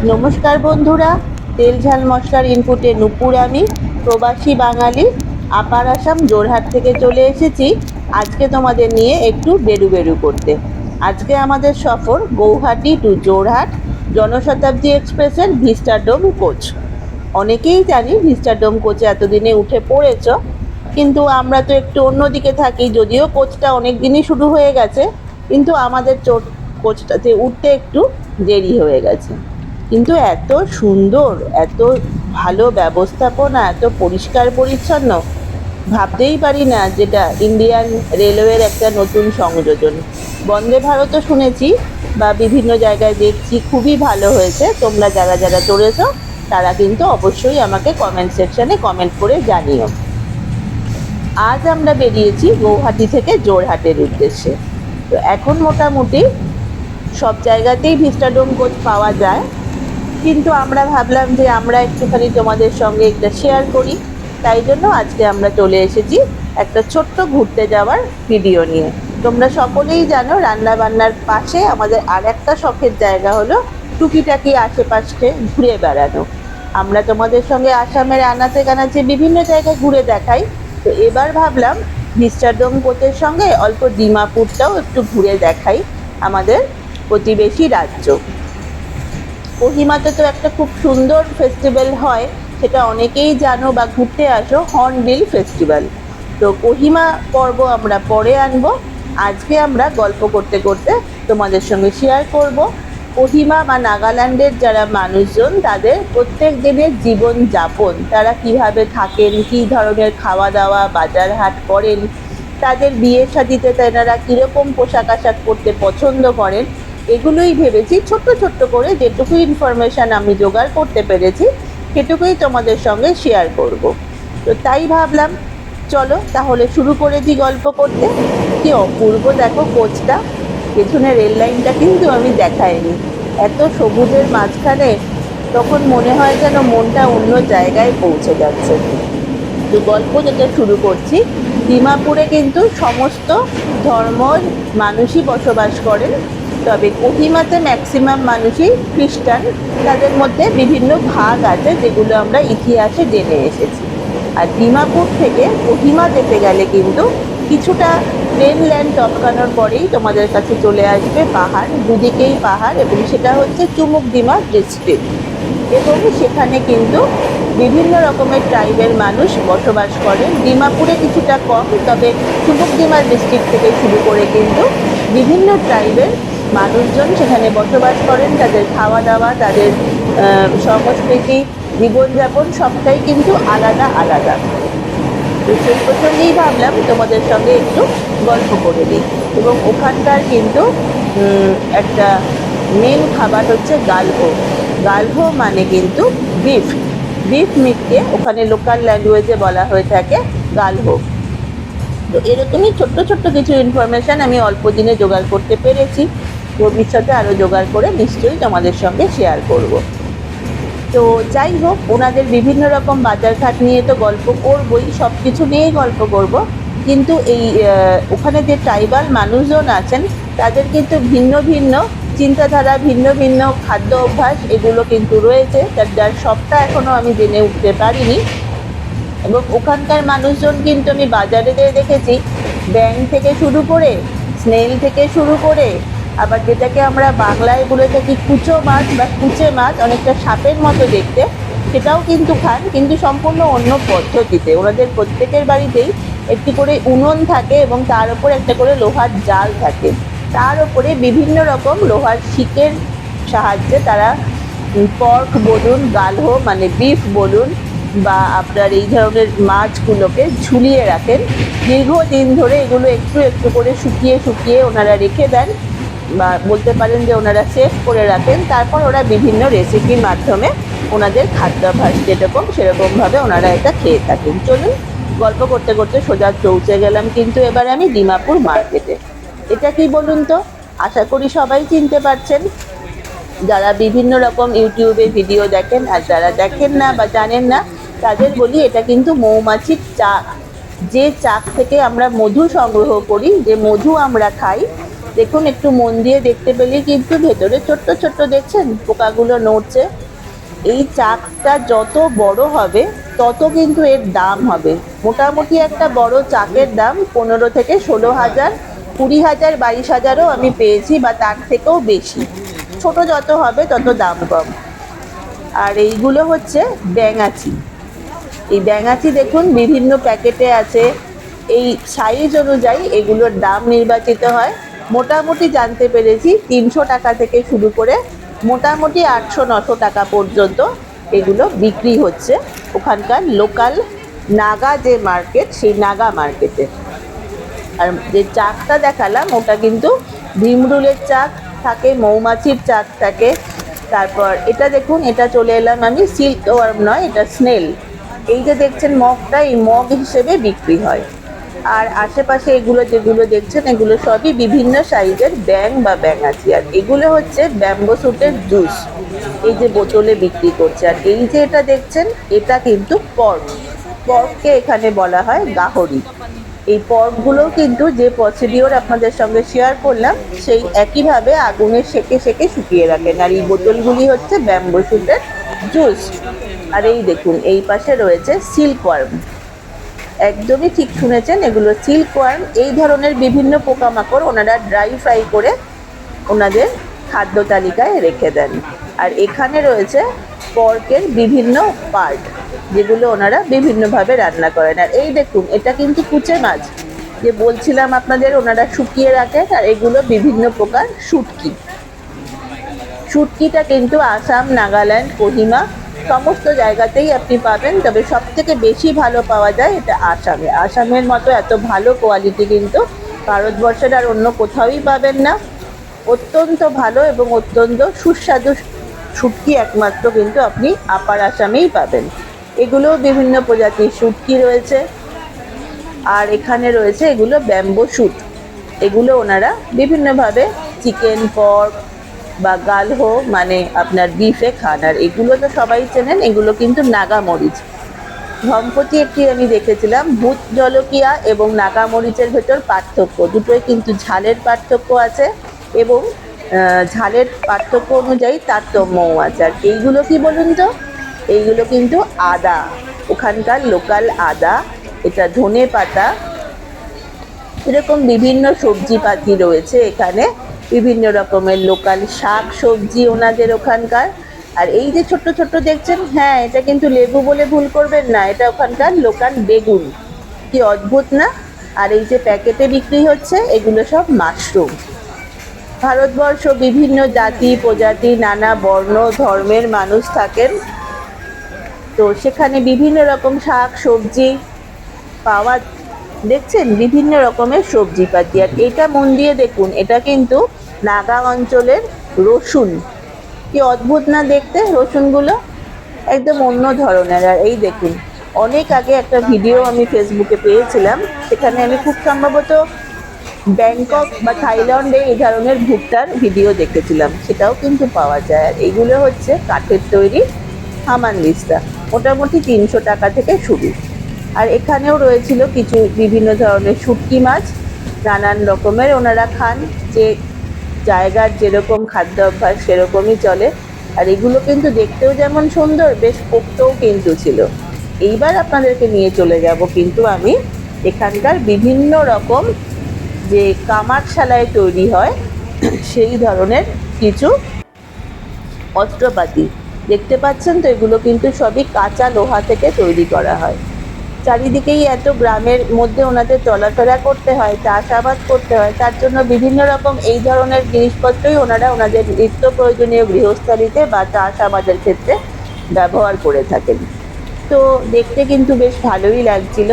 নমস্কার বন্ধুরা, তেল ঝাল মশলার ইনপুটে নূপুর আমি, প্রবাসী বাঙালি, আপার আসাম যোরহাট থেকে চলে এসেছি আজকে তোমাদের নিয়ে একটু বেরু বেরু করতে। আজকে আমাদের সফর গৌহাটি টু যোরহাট জনশতাব্দী এক্সপ্রেসের ভিস্টাডোম কোচ। অনেকেই জানি ভিস্টাডোম কোচে এতদিনে উঠে পড়েছ, কিন্তু আমরা তো একটু অন্যদিকে থাকি। যদিও কোচটা অনেক দিনই শুরু হয়ে গেছে, কিন্তু আমাদের কোচটাতে উঠতে একটু দেরি হয়ে গেছে। কিন্তু এত সুন্দর, এত ভালো ব্যবস্থাপনা, এত পরিষ্কার পরিচ্ছন্ন, ভাবতেই পারি না যেটা ইন্ডিয়ান রেলওয়ের একটা নতুন সংযোজন। বন্দে ভারতও শুনেছি বা বিভিন্ন জায়গায় দেখছি খুবই ভালো হয়েছে। তোমরা যারা যারা চড়েছো তারা কিন্তু অবশ্যই আমাকে কমেন্ট সেকশনে কমেন্ট করে জানিও। আজ আমরা বেরিয়েছি গৌহাটি থেকে যোরহাটের উদ্দেশ্যে। তো এখন মোটামুটি সব জায়গাতেই ভিস্টাডোম কোচ পাওয়া যায়, কিন্তু আমরা ভাবলাম যে আমরা একটুখানি তোমাদের সঙ্গে একটা শেয়ার করি। তাই জন্য আজকে আমরা চলে এসেছি একটা ছোট্ট ঘুরতে যাওয়ার ভিডিও নিয়ে। তোমরা সকলেই জানো রান্না বান্নার পাশে আমাদের আর একটা শখের জায়গা হলো টুকিটাকি আশেপাশে ঘুরে বেড়ানো। আমরা তোমাদের সঙ্গে আসামের আনাচে কানাচে বিভিন্ন জায়গায় ঘুরে দেখাই। তো এবার ভাবলাম ভিস্টাডোম কোচের সঙ্গে অল্প ডিমাপুরটাও একটু ঘুরে দেখাই, আমাদের প্রতিবেশী রাজ্য। কোহিমাতে তো একটা খুব সুন্দর ফেস্টিভ্যাল হয়, সেটা অনেকেই জানো বা ঘুরতে আসো, হর্নবিল ফেস্টিভ্যাল। তো কোহিমা পর্ব আমরা পরে আনবো। আজকে আমরা গল্প করতে করতে তোমাদের সঙ্গে শেয়ার করব কোহিমা বা নাগাল্যান্ডের যারা মানুষজন তাদের প্রত্যেক দিনের জীবনযাপন, তারা কিভাবে থাকেন, কী ধরনের খাওয়া দাওয়া বাজার হাট করেন, তাদের বিয়ে শাদিতে তেনারা কীরকম পোশাক আশাক পরতে পছন্দ করেন। এগুলোই ভেবেছি ছোট্ট ছোট্ট করে যেটুকু ইনফরমেশান আমি জোগাড় করতে পেরেছি সেটুকুই তোমাদের সঙ্গে শেয়ার করব। তো তাই ভাবলাম চলো তাহলে শুরু করে দিই গল্প করতে। কি অপূর্ব দেখো কোচটা, পেছনে রেল লাইনটা কিন্তু আমি দেখাইনি। এত সবুজের মাঝখানে তখন মনে হয় যেন মনটা অন্য জায়গায় পৌঁছে যাচ্ছে। তো গল্প যেটা শুরু করছি, ডিমাপুরে কিন্তু সমস্ত ধর্মর মানুষই বসবাস করেন, তবে কোহিমাতে ম্যাক্সিমাম মানুষই খ্রিস্টান। তাদের মধ্যে বিভিন্ন ভাগ আছে যেগুলো আমরা ইতিহাসে জেনে এসেছি। আর ডিমাপুর থেকে কোহিমা যেতে গেলে কিন্তু কিছুটা প্লেন ল্যান্ড টপকানোর পরেই তোমাদের কাছে চলে আসবে পাহাড়, দুদিকেই পাহাড়, এবং সেটা হচ্ছে চুমুকডিমা ডিস্ট্রিক্ট। এবং সেখানে কিন্তু বিভিন্ন রকমের ট্রাইবের মানুষ বসবাস করেন। ডিমাপুরে কিছুটা কম, তবে চুমুকডিমা ডিস্ট্রিক্ট থেকে শুরু করে কিন্তু বিভিন্ন ট্রাইবের মানুষজন সেখানে বসবাস করেন। তাদের খাওয়া দাওয়া, তাদের সংস্কৃতি, জীবনযাপন সবটাই কিন্তু আলাদা আলাদা। তো সেই প্রসঙ্গেই ভাবলাম তোমাদের সঙ্গে একটু গল্প করে দিই। এবং ওখানকার কিন্তু একটা মেন খাবার হচ্ছে গালভো। গালভো মানে কিন্তু বিফ। বিফ মিটকে ওখানে লোকাল ল্যাঙ্গুয়েজে বলা হয়ে থাকে গালভো। তো এরকমই ছোট্ট ছোট্ট কিছু ইনফরমেশান আমি অল্প দিনে জোগাড় করতে পেরেছি। ভবিষ্যতে আরও জোগাড় করে নিশ্চয়ই তোমাদের সঙ্গে শেয়ার করব। তো যাই হোক, ওনাদের বিভিন্ন রকম বাজারঘাট নিয়ে তো গল্প করবই, সব কিছু নিয়েই গল্প করব। কিন্তু এই ওখানে যে ট্রাইবাল মানুষজন আছেন তাদের কিন্তু ভিন্ন ভিন্ন চিন্তাধারা, ভিন্ন ভিন্ন খাদ্য অভ্যাস এগুলো কিন্তু রয়েছে, যার সবটা এখনও আমি জেনে উঠতে পারিনি। এবং ওখানকার মানুষজন কিন্তু আমি বাজারে যেয়ে দেখেছি ব্যাঙ থেকে শুরু করে, স্নেল থেকে শুরু করে, আবার যেটাকে আমরা বাংলায় বলে থাকি কুচো মাছ বা কুচে মাছ, অনেকটা সাপের মতো দেখতে, সেটাও কিন্তু খান, কিন্তু সম্পূর্ণ অন্য পদ্ধতিতে। ওনাদের প্রত্যেকের বাড়িতেই একটি করে উনুন থাকে এবং তার উপর একটা করে লোহার জাল থাকে, তার উপরে বিভিন্ন রকম লোহার শিকের সাহায্যে তারা পর্ক বলুন, গালহো মানে বিফ বলুন, বা আপনার এই ধরনের মাছগুলোকে ঝুলিয়ে রাখেন দীর্ঘদিন ধরে। এগুলো একটু একটু করে শুকিয়ে শুকিয়ে ওনারা রেখে দেন, বা বলতে পারেন যে ওনারা সেভ করে রাখেন। তারপর ওরা বিভিন্ন রেসিপির মাধ্যমে ওনাদের খাদ্যাভ্যাস যেরকম সেরকমভাবে ওনারা এটা খেয়ে থাকেন। চলুন গল্প করতে করতে সোজা পৌঁছে গেলাম কিন্তু এবার আমি ডিমাপুর মার্কেটে। এটা কি বলুন তো, আশা করি সবাই চিনতে পারছেন যারা বিভিন্ন রকম ইউটিউবে ভিডিও দেখেন। আর যারা দেখেন না বা জানেন না তাদের বলি, এটা কিন্তু মৌমাছির চাক। যে চাক থেকে আমরা মধু সংগ্রহ করি, যে মধু আমরা খাই, দেখুন, একটু মন দিয়ে দেখতে পেলেই কিন্তু ভেতরে ছোট্ট ছোট্ট দেখছেন পোকাগুলো নড়ছে। এই চাকটা যত বড় হবে তত কিন্তু এর দাম হবে। মোটামুটি একটা বড় চাকের দাম 15 থেকে 16,000, 20,000, 22,000ও আমি পেয়েছি, বা তার থেকেও বেশি। ছোট যত হবে তত দাম কম। আর এইগুলো হচ্ছে ব্যাঙাচি। এই ব্যাঙাচি দেখুন বিভিন্ন প্যাকেটে আছে। এই সাইজ অনুযায়ী এগুলোর দাম নির্বাচিত হয়। মোটামুটি জানতে পেরেছি 300 টাকা থেকে শুরু করে মোটামুটি 800-900 টাকা পর্যন্ত এগুলো বিক্রি হচ্ছে ওখানকার লোকাল নাগা যে মার্কেট, সেই নাগা মার্কেটে। আর যে চাকটা দেখালাম ওটা কিন্তু ভিমরুলের চাক থাকে, মৌমাছির চাক থাকে। তারপর এটা দেখুন, এটা চলে এলাম আমি, সিল্ক ওয়ার্ম নয়, এটা স্নেল। এই যে দেখছেন মগটা, এই মগ হিসেবে বিক্রি হয়। আর আশেপাশে এগুলো যেগুলো দেখছেন এগুলো সবই বিভিন্ন সাইজের ব্যাং বা ব্যাঙাচি। আর এগুলো হচ্ছে ব্যাম্বো স্যুটের জুস, এই যে বোতলে বিক্রি করছে। আর এই যে এটা দেখছেন এটা কিন্তু পর্ক। পর্ককে এখানে বলা হয় গাহরি। এই পর্কগুলো কিন্তু যে প্রসিডিওর আপনাদের সঙ্গে শেয়ার করলাম সেই একইভাবে আগুনে সেকে সেকে শুকিয়ে রাখেন। আর এই বোতলগুলি হচ্ছে ব্যাম্বো স্যুটের জুস। আর এই দেখুন এই পাশে রয়েছে সিল্ক ওয়ার্ম। একদমই ঠিক শুনেছেন, এগুলো সিল্ক ওয়ার্ম। এই ধরনের বিভিন্ন পোকামাকড় ওনারা ড্রাই ফ্রাই করে ওনাদের খাদ্য তালিকায় রেখে দেন। আর এখানে রয়েছে পর্কের বিভিন্ন পার্ট, যেগুলো ওনারা বিভিন্নভাবে রান্না করেন। আর এই দেখুন এটা কিন্তু কুচে মাছ, যে বলছিলাম আপনাদের ওনারা শুকিয়ে রাখেন। আর এগুলো বিভিন্ন প্রকার শুটকি। শুটকিটা কিন্তু আসাম, নাগাল্যান্ড, কোহিমা সমস্ত জায়গাতেই আপনি পাবেন, তবে সব থেকে বেশি ভালো পাওয়া যায় এটা আসামে। আসামের মতো এত ভালো কোয়ালিটি কিন্তু ভারতবর্ষের আর অন্য কোথাওই পাবেন না। অত্যন্ত ভালো এবং অত্যন্ত সুস্বাদু শুটকি একমাত্র কিন্তু আপনি আপার আসামেই পাবেন। এগুলোও বিভিন্ন প্রজাতির শুটকি রয়েছে। আর এখানে রয়েছে এগুলো ব্যাম্বো শুট। এগুলো ওনারা বিভিন্নভাবে চিকেন, পর্ক বা গালহো মানে আপনার বিফে খান। আর এগুলো তো সবাই চেনেন, এগুলো কিন্তু নাগা মরিচ। সম্প্রতি একটি আমি দেখেছিলাম ভূত জলকিয়া এবং নাগা মরিচের ভেতর পার্থক্য, দুটোই কিন্তু ঝালের পার্থক্য আছে এবং ঝালের পার্থক্য অনুযায়ী তারতম্যও আছে। আর এইগুলো কি বলুন তো, এইগুলো কিন্তু আদা, ওখানকার লোকাল আদা। এটা ধনে পাতা, এরকম বিভিন্ন সবজি পাতি রয়েছে এখানে, বিভিন্ন রকমের লোকাল শাক সবজি ওনাদের ওখানকার। আর এই যে ছোট্ট ছোট্ট দেখছেন, হ্যাঁ এটা কিন্তু লেবু বলে ভুল করবেন না, এটা ওখানকার লোকাল বেগুন। কি অদ্ভুত না। আর এই যে প্যাকেটে বিক্রি হচ্ছে এগুলো সব মাশরুম। ভারতবর্ষ বিভিন্ন জাতি প্রজাতি, নানা বর্ণ ধর্মের মানুষ থাকেন, তো সেখানে বিভিন্ন রকম শাক সবজি পাওয়া, দেখছেন বিভিন্ন রকমের সবজি পাতি। আর এটা মন দিয়ে দেখুন, এটা কিন্তু নাগা অঞ্চলের রসুন। কি অদ্ভুত না দেখতে, রসুনগুলো একদম অন্য ধরনের। আর এই দেখুন, অনেক আগে একটা ভিডিও আমি ফেসবুকে পেয়েছিলাম, সেখানে আমি খুব সম্ভবত ব্যাংকক বা থাইল্যান্ডে এই ধরনের ভুট্টার ভিডিও দেখেছিলাম, সেটাও কিন্তু পাওয়া যায়। আর এইগুলো হচ্ছে কাঠের তৈরি হামানদিস্তা, মোটামুটি 300 টাকা থেকে শুরু। আর এখানেও রয়েছিল কিছু বিভিন্ন ধরনের শুটকি মাছ, নানান রকমের ওনারা খান, যে জায়গার যেরকম খাদ্য অভ্যাস সেরকমই চলে। আর এগুলো কিন্তু দেখতেও যেমন সুন্দর, বেশ পোক্তও কিন্তু ছিল। এইবার আপনাদেরকে নিয়ে চলে যাব কিন্তু আমি এখানকার বিভিন্ন রকম যে কামারশালায় তৈরি হয় সেই ধরনের কিছু অস্ত্রপাতি। দেখতে পাচ্ছেন তো, এগুলো কিন্তু সবই কাঁচা লোহা থেকে তৈরি করা হয়। চারিদিকেই এত গ্রামের মধ্যে ওনাদের চলাফেরা করতে হয়, চাষাবাদ করতে হয়, তার জন্য বিভিন্ন রকম এই ধরনের জিনিসপত্রই ওনারা ওনাদের নিত্য প্রয়োজনীয় গৃহস্থালিতে বা চাষাবাদের ক্ষেত্রে ব্যবহার করে থাকেন। তো দেখতে কিন্তু বেশ ভালোই লাগছিল।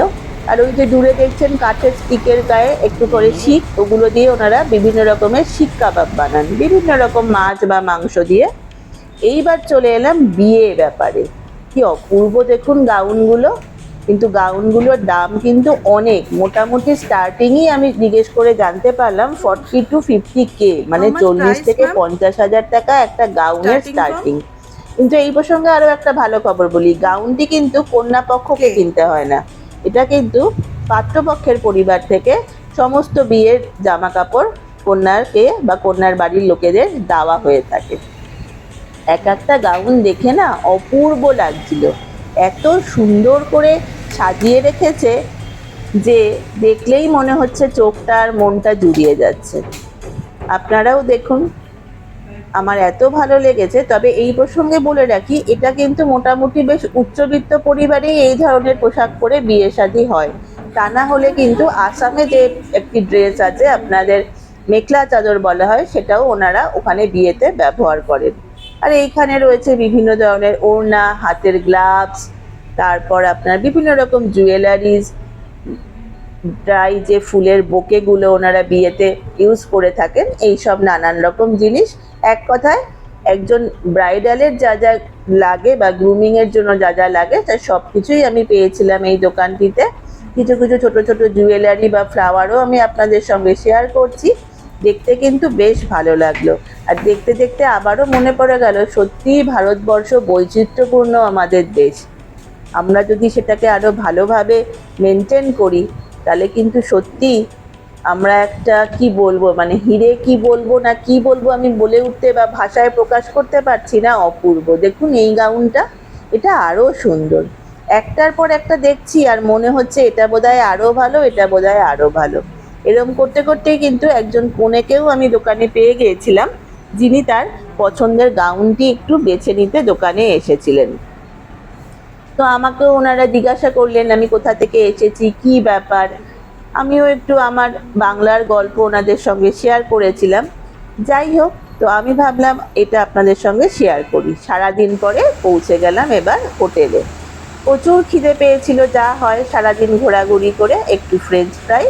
আর ওই যে দূরে দেখছেন কাঠের স্টিকের গায়ে একটু করে শিক, ওগুলো দিয়ে ওনারা বিভিন্ন রকমের শিক কাবাব বানান, বিভিন্ন রকম মাছ বা মাংস দিয়ে। এইবার চলে এলাম বিয়ে ব্যাপারে। কি অপূর্ব দেখুন গাউনগুলো, কিন্তু গাউনগুলোর দাম কিন্তু অনেক। মোটামুটি স্টার্টিংই আমি জিজ্ঞেস করে জানতে পারলাম 40 to 50K, মানে 40 থেকে 50,000 টাকা একটা গাউনের স্টার্টিং। কিন্তু এই প্রসঙ্গে আরো একটা ভালো খবর বলি, গাউনটি কিন্তু কন্যা পক্ষকে কিনতে হয় না, এটা কিন্তু পাত্রপক্ষের পরিবার থেকে সমস্ত বিয়ের জামা কাপড় কন্যাকে বা কন্যার বাড়ির লোকেদের দেওয়া হয়ে থাকে। এক একটা গাউন দেখে না অপূর্ব লাগছিল, এত সুন্দর করে সাজিয়ে রেখেছে যে দেখলেই মনে হচ্ছে চোখটা আর মনটা জুড়িয়ে যাচ্ছে। আপনারাও দেখুন, আমার এত ভালো লেগেছে। তবে এই প্রসঙ্গে বলে রাখি, এটা কিন্তু মোটামুটি বেশ উচ্চবিত্ত পরিবারেই এই ধরনের পোশাক পরে বিয়ে শাদী হয়। তা না হলে কিন্তু আসামে যে একটি ড্রেস আছে, আপনাদের মেখলা চাদর বলা হয়, সেটাও ওনারা ওখানে বিয়েতে ব্যবহার করেন। আর এইখানে রয়েছে বিভিন্ন ধরনের ওড়না, হাতের গ্লাভস, তারপর আপনার বিভিন্ন রকম জুয়েলারিজ, ড্রাই যে ফুলের বোকেগুলো ওনারা বিয়েতে ইউজ করে থাকেন, এই সব নানান রকম জিনিস। এক কথায় একজন ব্রাইডালের যা যা লাগে বা গ্রুমিংয়ের জন্য যা যা লাগে, তার সব কিছুই আমি পেয়েছিলাম এই দোকানটিতে। কিছু কিছু ছোট ছোট জুয়েলারি বা ফ্লাওয়ারও আমি আপনাদের সঙ্গে শেয়ার করছি। দেখতে কিন্তু বেশ ভালো লাগলো। আর দেখতে দেখতে আবারও মনে পড়ে গেল, সত্যিই ভারতবর্ষ বৈচিত্র্যপূর্ণ আমাদের দেশ। আমরা যদি সেটাকে আরও ভালোভাবে মেনটেন করি, তাহলে কিন্তু সত্যি আমরা একটা কি বলবো, মানে হিরে কি বলবো না কি বলবো আমি বলে উঠতে বা ভাষায় প্রকাশ করতে পারছি না। অপূর্ব। দেখুন এই গাউনটা, এটা আরও সুন্দর। একটার পর একটা দেখছি আর মনে হচ্ছে এটা বোধহয় আরও ভালো, এটা বোধহয় আরও ভালো। এরকম করতে করতেই কিন্তু একজন কনেকেও আমি দোকানে পেয়ে গিয়েছিলাম, যিনি তার পছন্দের গাউনটি একটু বেছে নিতে দোকানে এসেছিলেন। তো আমাকেও ওনারা জিজ্ঞাসা করলেন আমি কোথা থেকে এসেছি, কি ব্যাপার। আমিও একটু আমার বাংলার গল্প ওনাদের সঙ্গে শেয়ার করেছিলাম। যাই হোক, তো আমি ভাবলাম এটা আপনাদের সঙ্গে শেয়ার করি। সারাদিন পরে পৌঁছে গেলাম এবার হোটেলে। প্রচুর খিদে পেয়েছিল, যা হয় সারাদিন ঘোরাঘুরি করে। একটু ফ্রেঞ্চ ফ্রাই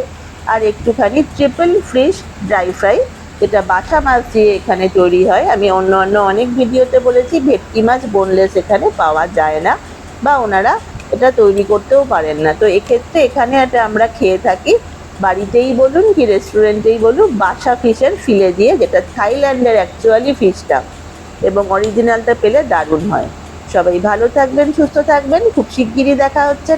আর একটুখানি ট্রিপল ফিশ ড্রাই ফ্রাই, যেটা বাসা মাছ দিয়ে এখানে তৈরি হয়। আমি অন্য অনেক ভিডিওতে বলেছি ভেটকি মাছ বোনলেস এখানে পাওয়া যায় না, বা ওনারা এটা তৈরি করতেও পারেন না। তো এক্ষেত্রে এখানে এটা আমরা খেয়ে থাকি, বাড়িতেই বলুন কি রেস্টুরেন্টেই বলুন, বাসা ফিশের ফিলে দিয়ে, যেটা থাইল্যান্ডের অ্যাকচুয়ালি ফিশটা, এবং অরিজিনালটা পেলে দারুণ হয়। সবাই ভালো থাকবেন, সুস্থ থাকবেন। খুব শিগগিরই দেখা হচ্ছে।